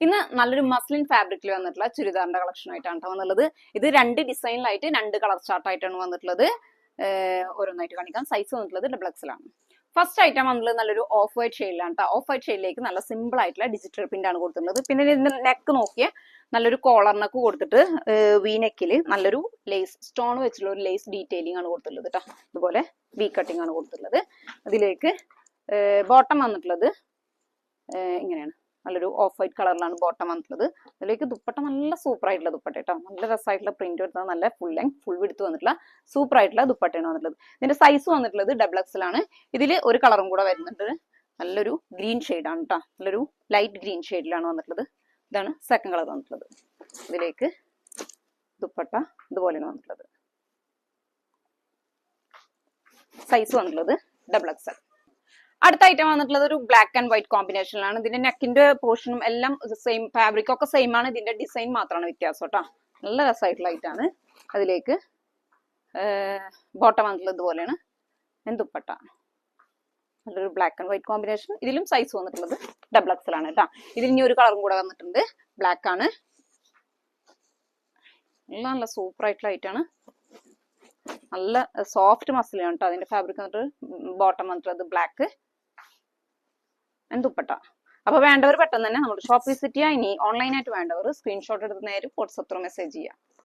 ഇന്ന് നല്ലൊരു മസ്ലിൻ ഫാബ്രിക്കിൽ വന്നിട്ടുള്ള ചുരിദാറിന്റെ കളക്ഷൻ ആയിട്ടാണ് വന്നുള്ളത്. ഇത് 2 ഡിസൈനിലായിട്ട് 2 കളർ ചാർട്ട് ആയിട്ടാണ് വന്നിട്ടുള്ളത്. ഓരോന്നായിട്ട് കാണിക്കാം. സൈസ് വന്നിട്ടുള്ളത് XXL ആണ്. ഫസ്റ്റ് ഐറ്റം വന്നിട്ടുള്ളത് നല്ലൊരു ഓഫ് വൈറ്റ് ഷെയ്ഡിലാണ് കേട്ടോ. ഓഫ് വൈറ്റ് ഷെയ്ഡിലേക്ക് നല്ല സിമ്പിൾ ആയിട്ടുള്ള ഡിജിറ്റൽ പ്രിന്റ് ആണ് കൊടുത്തിട്ടുള്ളത്. പിന്നെ ഇതിന്റെ നെക്ക് നോക്കിയ നല്ലൊരു കോളർ നെക്ക് കൊടുത്തിട്ട് വി നെക്കിൽ നല്ലൊരു ലേസ് സ്റ്റോൺ വെച്ചിട്ടുള്ള ഒരു ലേസ് ഡീറ്റെയിലിംഗ് ആണ് കൊടുത്തിട്ടുള്ളത് കേട്ടോ. ഇതുപോലെ വി കട്ടിംഗ് ആണ് കൊടുത്തിട്ടുള്ളത്. അതിലേക്ക് ബോട്ടം വന്നിട്ടുള്ളത് ഇങ്ങനെയാണ്. നല്ലൊരു ഓഫ് വൈറ്റ് കളറിലാണ് ബോട്ടം വന്നിട്ടുള്ളത്. അതിലേക്ക് ദുപ്പട്ട നല്ല സൂപ്പർ ആയിട്ടുള്ള ദുപ്പട്ട കേട്ടോ. നല്ല രസമായിട്ടുള്ള പ്രിന്റ് എടുത്തത് നല്ല ഫുൾ ലെങ്ത് ഫുൾ വിഡ്ത്ത് വന്നിട്ടുള്ള സൂപ്പർ ആയിട്ടുള്ള ദുപ്പട്ടയാണ് വന്നിട്ടുള്ളത്. ഇതിന്റെ സൈസ് വന്നിട്ടുള്ളത് XXL ആണ്. ഇതിൽ ഒരു കളറും കൂടെ വരുന്നുണ്ട്. നല്ലൊരു ഗ്രീൻ ഷെയ്ഡാണ് കേട്ടോ. നല്ലൊരു ലൈറ്റ് ഗ്രീൻ ഷെയ്ഡിലാണ് വന്നിട്ടുള്ളത്. ഇതാണ് സെക്കൻഡ് കളർ വന്നിട്ടുള്ളത്. ഇതിലേക്ക് ദുപ്പട്ട ഇതുപോലെയാണ് വന്നിട്ടുള്ളത്. സൈസ് വന്നിട്ടുള്ളത് XXL. അടുത്ത ഐറ്റം വന്നിട്ടുള്ളത് ഒരു ബ്ലാക്ക് ആൻഡ് വൈറ്റ് കോമ്പിനേഷനിലാണ്. ഇതിന്റെ നെക്കിന്റെ പോർഷനും എല്ലാം സെയിം, ഫാബ്രിക് ഒക്കെ സെയിം ആണ്. ഇതിന്റെ ഡിസൈൻ മാത്രമാണ് വ്യത്യാസം കേട്ടോ. നല്ല രസമായിട്ടുള്ള ഐറ്റാണ്. അതിലേക്ക് ബോട്ടം വന്നിട്ടുള്ളത് ഇതുപോലെയാണ്. ദുപ്പട്ട നല്ലൊരു ബ്ലാക്ക് ആൻഡ് വൈറ്റ് കോമ്പിനേഷൻ. ഇതിലും സൈസ് വന്നിട്ടുള്ളത് XXL ആണ് കേട്ടോ. ഇതിൽ ഇനി ഒരു കളറും കൂടെ വന്നിട്ടുണ്ട്. ബ്ലാക്ക് ആണ്. നല്ല സൂപ്പർ ആയിട്ടുള്ള ഐറ്റാണ്. നല്ല സോഫ്റ്റ് മസിലാണ് കേട്ടോ. അതിന്റെ ഫാബ്രിക് വന്നിട്ട് ബോട്ടം വന്നിട്ടുള്ളത് ബ്ലാക്ക് ദുപ്പട്ട. അപ്പൊ വേണ്ടവർ പെട്ടെന്ന് തന്നെ നമ്മുടെ ഷോപ്പ് വിസിറ്റ് ചെയ്യുക. ഇനി ഓൺലൈനായിട്ട് വേണ്ടവർ സ്ക്രീൻഷോട്ട് എടുത്ത് നേരെ വാട്സ്ആപ്പ് മെസ്സേജ് ചെയ്യുക.